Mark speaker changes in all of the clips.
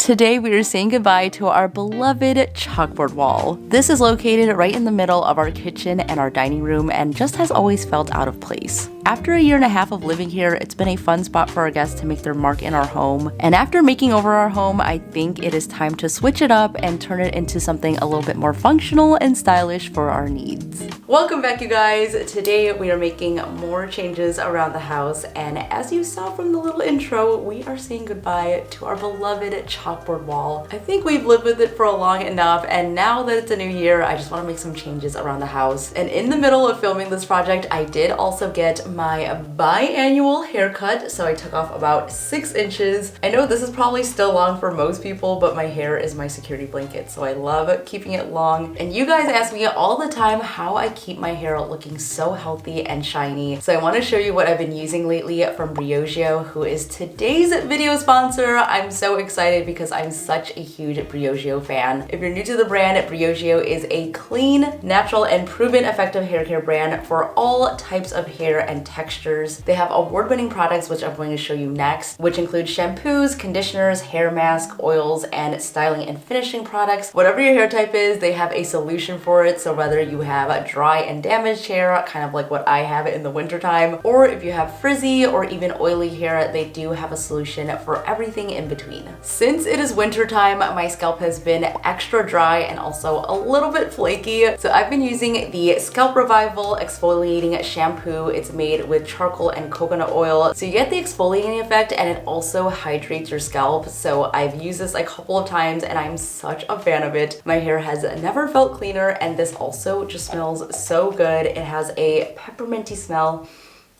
Speaker 1: Today we are saying goodbye to our beloved chalkboard wall. This is located right in the middle of our kitchen and our dining room and just has always felt out of place. After a year and a half of living here, it's been a fun spot for our guests to make their mark in our home. And after making over our home, I think it is time to switch it up and turn it into something a little bit more functional and stylish for our needs. Welcome back, you guys. Today we are making more changes around the house, and as you saw from the little intro, we are saying goodbye to our beloved chalkboard wall. I think we've lived with it for long enough, and now that it's a new year, I just want to make some changes around the house. And in the middle of filming this project, I did also get my biannual haircut, so I took off about 6 inches. I know this is probably still long for most people, but my hair is my security blanket, so I love keeping it long. And you guys ask me all the time how I keep my hair looking so healthy and shiny, so I want to show you what I've been using lately from Briogeo, who is today's video sponsor. I'm so excited because I'm such a huge Briogeo fan. If you're new to the brand, Briogeo is a clean, natural, and proven effective hair care brand for all types of hair and textures. They have award-winning products, which I'm going to show you next, which include shampoos, conditioners, hair masks, oils, and styling and finishing products. Whatever your hair type is, they have a solution for it. So whether you have dry and damaged hair, kind of like what I have in the wintertime, or if you have frizzy or even oily hair, they do have a solution for everything in between. Since it is wintertime, my scalp has been extra dry and also a little bit flaky. So I've been using the Scalp Revival Exfoliating Shampoo. It's made with charcoal and coconut oil. So you get the exfoliating effect and it also hydrates your scalp. So I've used this a couple of times and I'm such a fan of it. My hair has never felt cleaner, and this also just smells so good. It has a pepperminty smell,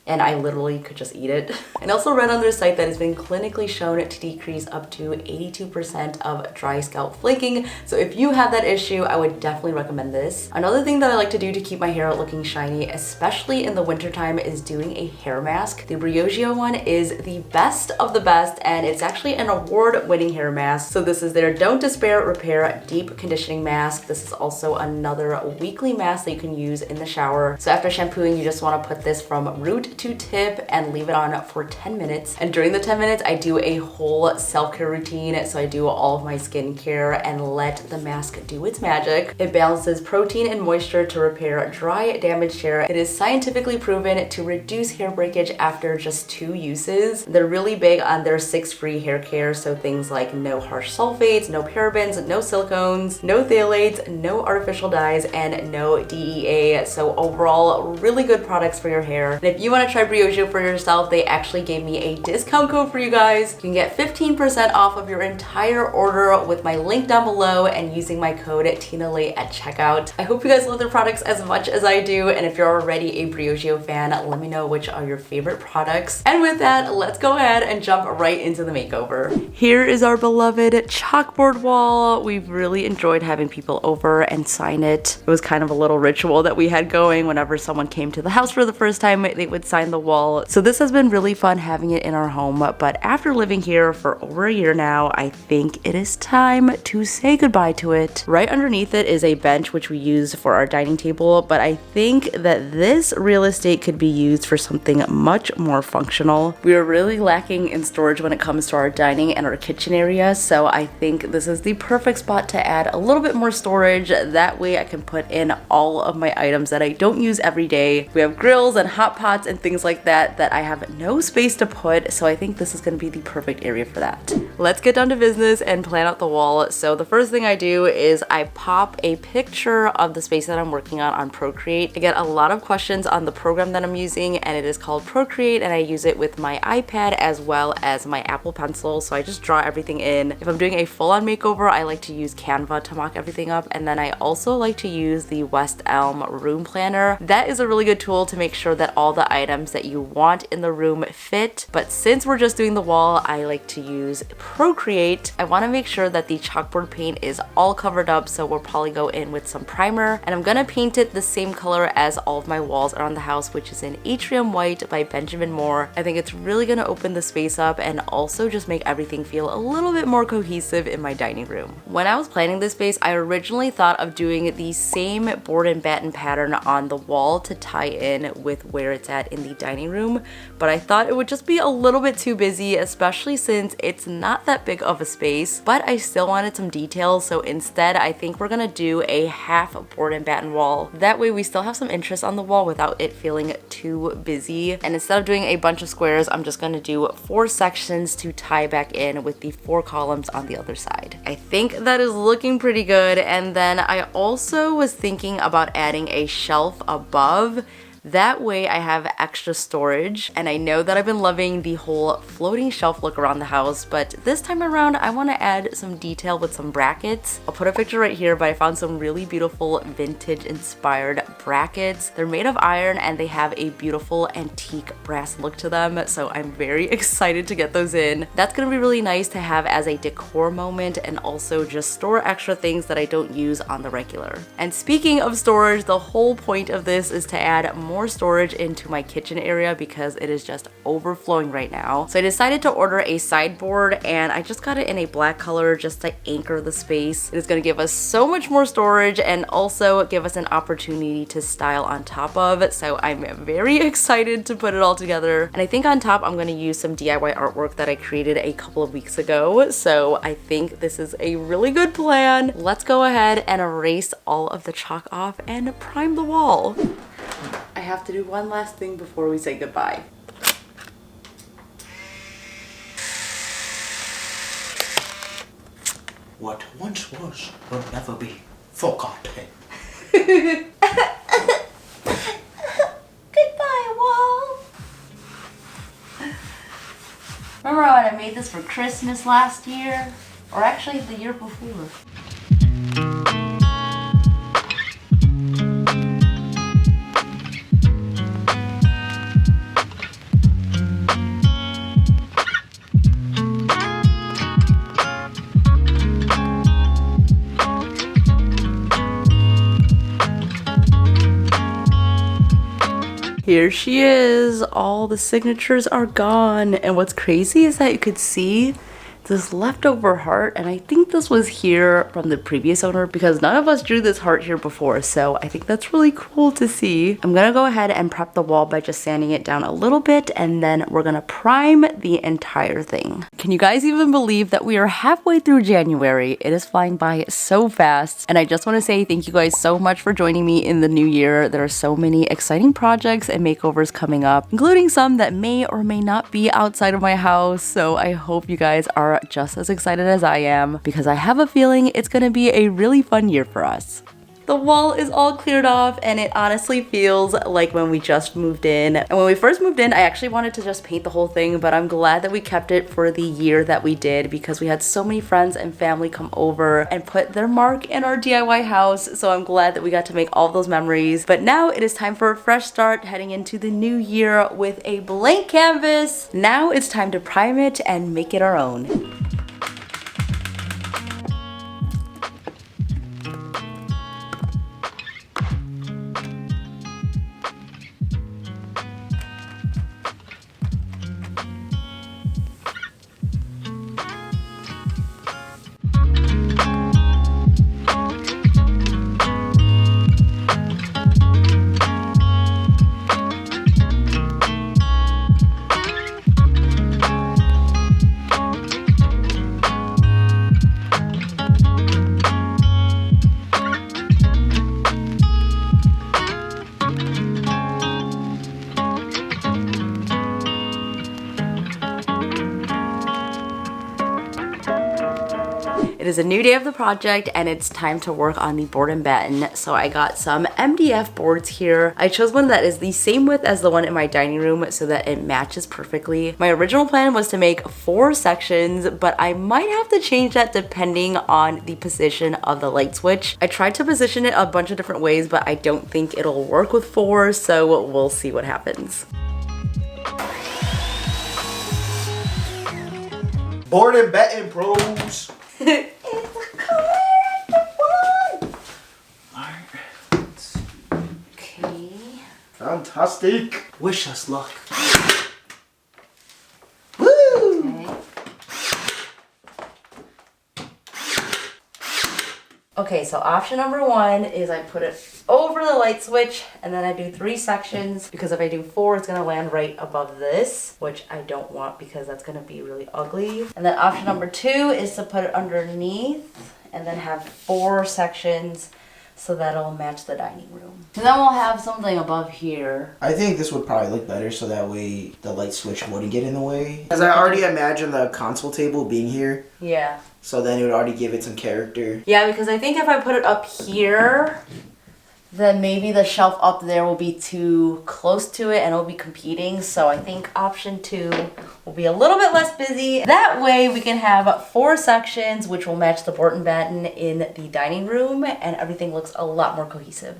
Speaker 1: and I literally could just eat it. And also read on their site that it's been clinically shown to decrease up to 82% of dry scalp flaking. So if you have that issue, I would definitely recommend this. Another thing that I like to do to keep my hair looking shiny, especially in the wintertime, is doing a hair mask. The Briogeo one is the best of the best, and it's actually an award-winning hair mask. So this is their Don't Despair Repair Deep Conditioning Mask. This is also another weekly mask that you can use in the shower. So after shampooing, you just want to put this from root to tip and leave it on for 10 minutes. And during the 10 minutes, I do a whole self-care routine. So I do all of my skincare and let the mask do its magic. It balances protein and moisture to repair dry, damaged hair. It is scientifically proven to reduce hair breakage after just 2 uses. They're really big on their 6-free hair care. So things like no harsh sulfates, no parabens, no silicones, no phthalates, no artificial dyes, and no DEA. So overall, really good products for your hair. And if you want to try Briogeo for yourself, they actually gave me a discount code for you guys. You can get 15% off of your entire order with my link down below and using my code TinaLay at checkout. I hope you guys love their products as much as I do, and if you're already a Briogeo fan, let me know which are your favorite products. And with that, let's go ahead and jump right into the makeover. Here is our beloved chalkboard wall. We've really enjoyed having people over and sign it. It was kind of a little ritual that we had going. Whenever someone came to the house for the first time, they would sign the wall. So this has been really fun having it in our home, but after living here for over a year now, I think it is time to say goodbye to it. Right underneath it is a bench which we use for our dining table, but I think that this real estate could be used for something much more functional. We are really lacking in storage when it comes to our dining and our kitchen area, so I think this is the perfect spot to add a little bit more storage. That way I can put in all of my items that I don't use every day. We have grills and hot pots and things like that I have no space to put, so I think this is going to be the perfect area for that. Let's get down to business and plan out the wall. So the first thing I do is I pop a picture of the space that I'm working on Procreate. I get a lot of questions on the program that I'm using, and it is called Procreate, and I use it with my iPad as well as my Apple Pencil, so I just draw everything in. If I'm doing a full-on makeover, I like to use Canva to mock everything up, and then I also like to use the West Elm Room Planner. That is a really good tool to make sure that all the items that you want in the room fit, but since we're just doing the wall, I like to use Procreate. I want to make sure that the chalkboard paint is all covered up, so we'll probably go in with some primer, and I'm gonna paint it the same color as all of my walls around the house, which is in Atrium White by Benjamin Moore. I think it's really gonna open the space up and also just make everything feel a little bit more cohesive in my dining room. When I was planning this space, I originally thought of doing the same board and batten pattern on the wall to tie in with where it's at in in the dining room, but I thought it would just be a little bit too busy, especially since it's not that big of a space, but I still wanted some details, so instead I think we're gonna do a half board and batten wall. That way we still have some interest on the wall without it feeling too busy. And instead of doing a bunch of squares, I'm just gonna do 4 sections to tie back in with the 4 columns on the other side. I think that is looking pretty good. And then I also was thinking about adding a shelf above. That way I have extra storage, and I know that I've been loving the whole floating shelf look around the house, but this time around I want to add some detail with some brackets. I'll put a picture right here, but I found some really beautiful vintage inspired brackets. They're made of iron and they have a beautiful antique brass look to them, so I'm very excited to get those in. That's gonna be really nice to have as a decor moment and also just store extra things that I don't use on the regular. And speaking of storage, the whole point of this is to add more storage into my kitchen area because it is just overflowing right now. So I decided to order a sideboard, and I just got it in a black color just to anchor the space. It is going to give us so much more storage and also give us an opportunity to style on top of. So I'm very excited to put it all together. And I think on top I'm going to use some DIY artwork that I created a couple of weeks ago. So I think this is a really good plan. Let's go ahead and erase all of the chalk off and prime the wall. I have to do one last thing before we say goodbye.
Speaker 2: What once was will never be forgotten.
Speaker 1: Goodbye, wall. Remember when I made this for Christmas last year? Or actually the year before? Here she is. All the signatures are gone. And what's crazy is that you could see this leftover heart, and I think this was here from the previous owner because none of us drew this heart here before, so I think that's really cool to see. I'm gonna go ahead and prep the wall by just sanding it down a little bit, and then we're gonna prime the entire thing. Can you guys even believe that we are halfway through January? It is flying by so fast, and I just want to say thank you guys so much for joining me in the new year. There are so many exciting projects and makeovers coming up, including some that may or may not be outside of my house, so I hope you guys are just as excited as I am because I have a feeling it's gonna be a really fun year for us. The wall is all cleared off, and it honestly feels like when we just moved in. And when we first moved in, I actually wanted to just paint the whole thing, but I'm glad that we kept it for the year that we did because we had so many friends and family come over and put their mark in our DIY house. So I'm glad that we got to make all of those memories. But now it is time for a fresh start heading into the new year with a blank canvas. Now it's time to prime it and make it our own. It is a new day of the project and it's time to work on the board and batten. So I got some MDF boards here. I chose one that is the same width as the one in my dining room so that it matches perfectly. My original plan was to make 4 sections, but I might have to change that depending on the position of the light switch. I tried to position it a bunch of different ways, but I don't think it'll work with 4, so we'll see what happens.
Speaker 2: Board and batten pros.
Speaker 1: It's a collective one! Okay.
Speaker 2: Fantastic. Wish us luck. Woo!
Speaker 1: Okay, so option number 1 is I put it over over the light switch, and then I do 3 sections, because if I do 4, it's gonna land right above this, which I don't want because that's gonna be really ugly. And then option number 2 is to put it underneath and then have 4 sections so that'll match the dining room. And then we'll have something above here.
Speaker 2: I think this would probably look better so that way the light switch wouldn't get in the way. Because I already imagine the console table being here.
Speaker 1: Yeah.
Speaker 2: So then it would already give it some character.
Speaker 1: Yeah, because I think if I put it up here, then maybe the shelf up there will be too close to it and it'll be competing. So I think option 2 will be a little bit less busy. That way we can have 4 sections, which will match the board and batten in the dining room, and everything looks a lot more cohesive.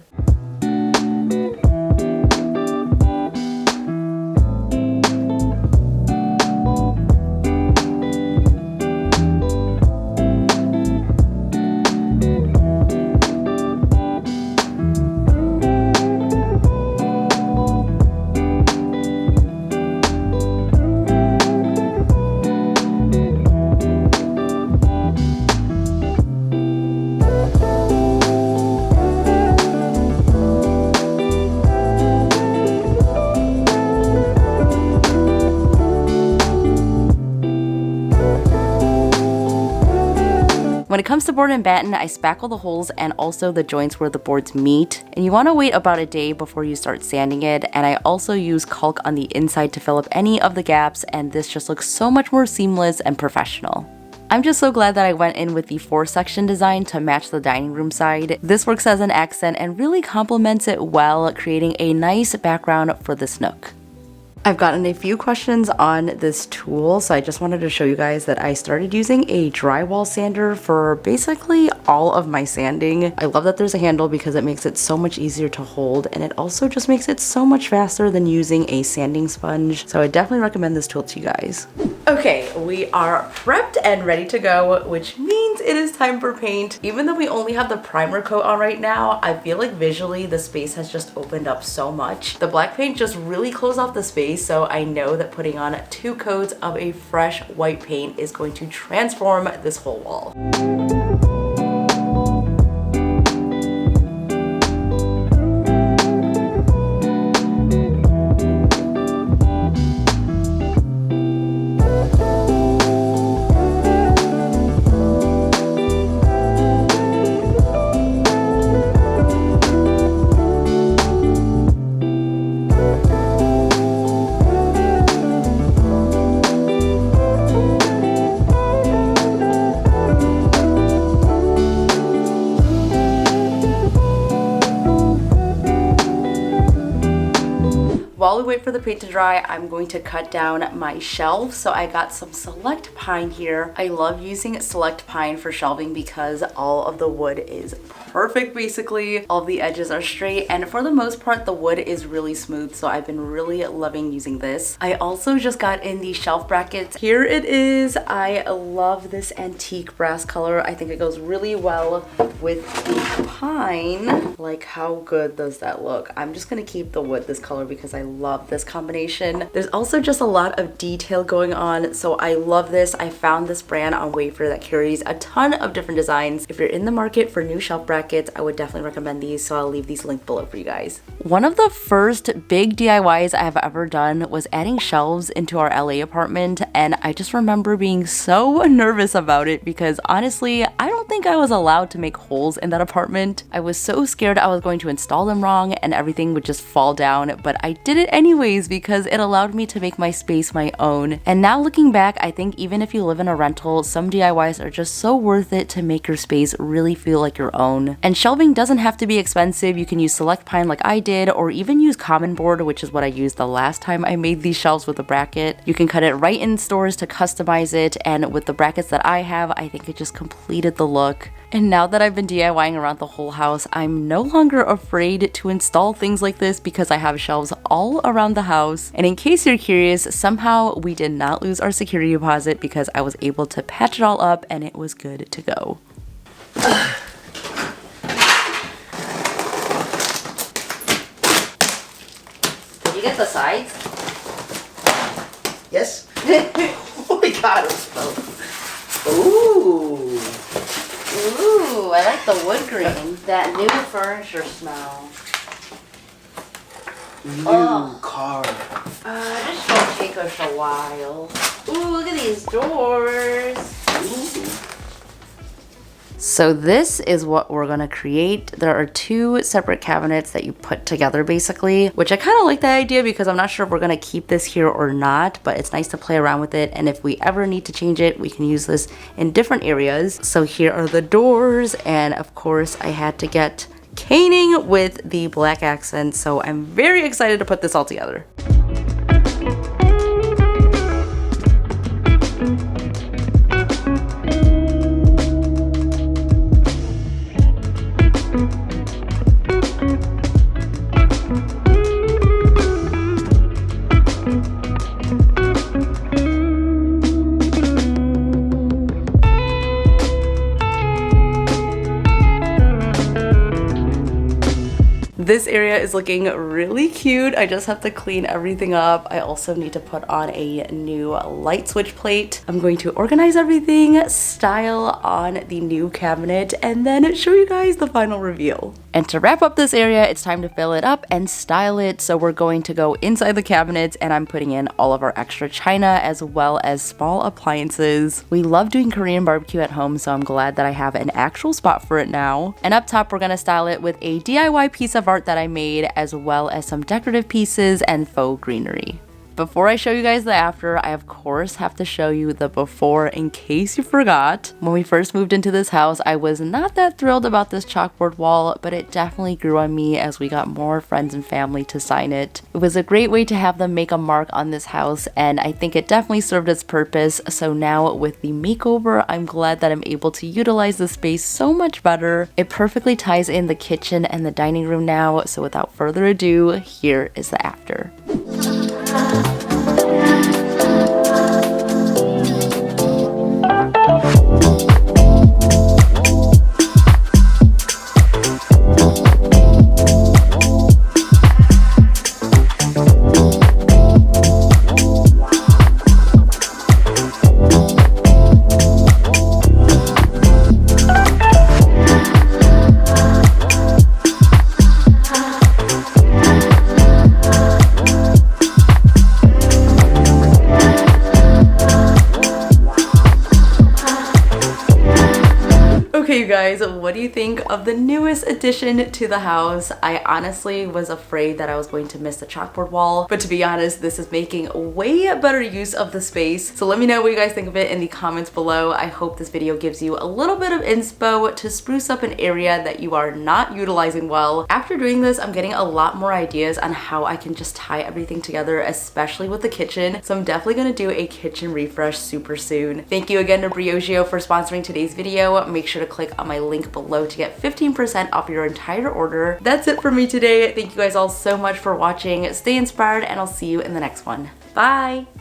Speaker 1: When it comes to board and batten, I spackle the holes and also the joints where the boards meet. And you want to wait about a day before you start sanding it. And I also use caulk on the inside to fill up any of the gaps, and this just looks so much more seamless and professional. I'm just so glad that I went in with the 4-section design to match the dining room side. This works as an accent and really complements it well, creating a nice background for this nook. I've gotten a few questions on this tool, so I just wanted to show you guys that I started using a drywall sander for basically all of my sanding. I love that there's a handle because it makes it so much easier to hold, and it also just makes it so much faster than using a sanding sponge. So I definitely recommend this tool to you guys. Okay, we are prepped and ready to go, which means it is time for paint. Even though we only have the primer coat on right now, I feel like visually the space has just opened up so much. The black paint just really closed off the space, so I know that putting on 2 coats of a fresh white paint is going to transform this whole wall. While we wait for the paint to dry, I'm going to cut down my shelves. So I got some select pine here. I love using select pine for shelving because all of the wood is perfect basically. All of the edges are straight, and for the most part the wood is really smooth, so I've been really loving using this. I also just got in the shelf brackets. Here it is. I love this antique brass color. I think it goes really well with the pine. Like, how good does that look? I'm just gonna keep the wood this color because I love this combination. There's also just a lot of detail going on, so I love this. I found this brand on Wayfair that carries a ton of different designs. If you're in the market for new shelf brackets, I would definitely recommend these, so I'll leave these linked below for you guys. One of the first big DIYs I have ever done was adding shelves into our LA apartment, and I just remember being so nervous about it because honestly, I don't think I was allowed to make holes in that apartment. I was so scared I was going to install them wrong and everything would just fall down, but I did it anyways because it allowed me to make my space my own. And now looking back, I think even if you live in a rental, some DIYs are just so worth it to make your space really feel like your own. And shelving doesn't have to be expensive. You can use select pine like I did, or even use common board, which is what I used the last time I made these shelves with a bracket. You can cut it right in stores to customize it, and with the brackets that I have, I think it just completed the look. And now that I've been DIYing around the whole house, I'm no longer afraid to install things like this because I have shelves all around the house. And in case you're curious, somehow we did not lose our security deposit because I was able to patch it all up and it was good to go. Did you get the sides?
Speaker 2: Yes? Oh my god, it smells. Ooh.
Speaker 1: Ooh, I like the wood grain. That new furniture smell.
Speaker 2: New car.
Speaker 1: This will take us a while. Ooh, look at these doors. Ooh. So this is what we're gonna create. There are two separate cabinets that you put together basically, which I kind of like that idea because I'm not sure if we're gonna keep this here or not, but it's nice to play around with it. And if we ever need to change it, we can use this in different areas. So here are the doors. And of course I had to get caning with the black accent. So I'm very excited to put this all together. This area is looking really cute. I just have to clean everything up. I also need to put on a new light switch plate. I'm going to organize everything, style on the new cabinet, and then show you guys the final reveal. And to wrap up this area, it's time to fill it up and style it. So we're going to go inside the cabinets and I'm putting in all of our extra china as well as small appliances. We love doing Korean barbecue at home, so I'm glad that I have an actual spot for it now. And up top, we're gonna style it with a DIY piece of art that I made as well as some decorative pieces and faux greenery. Before I show you guys the after, I of course have to show you the before in case you forgot. When we first moved into this house, I was not that thrilled about this chalkboard wall, but it definitely grew on me as we got more friends and family to sign it. It was a great way to have them make a mark on this house, and I think it definitely served its purpose. So now with the makeover, I'm glad that I'm able to utilize the space so much better. It perfectly ties in the kitchen and the dining room now, so without further ado, here is the after. Okay, you guys, what do you think of the newest addition to the house? I honestly was afraid that I was going to miss the chalkboard wall, but to be honest, this is making way better use of the space. So let me know what you guys think of it in the comments below. I hope this video gives you a little bit of inspo to spruce up an area that you are not utilizing well. After doing this, I'm getting a lot more ideas on how I can just tie everything together, especially with the kitchen. So I'm definitely gonna do a kitchen refresh super soon. Thank you again to Briogeo for sponsoring today's video. Make sure to click on my link below to get 15% off your entire order. That's it for me today. Thank you guys all so much for watching. Stay inspired and I'll see you in the next one. Bye!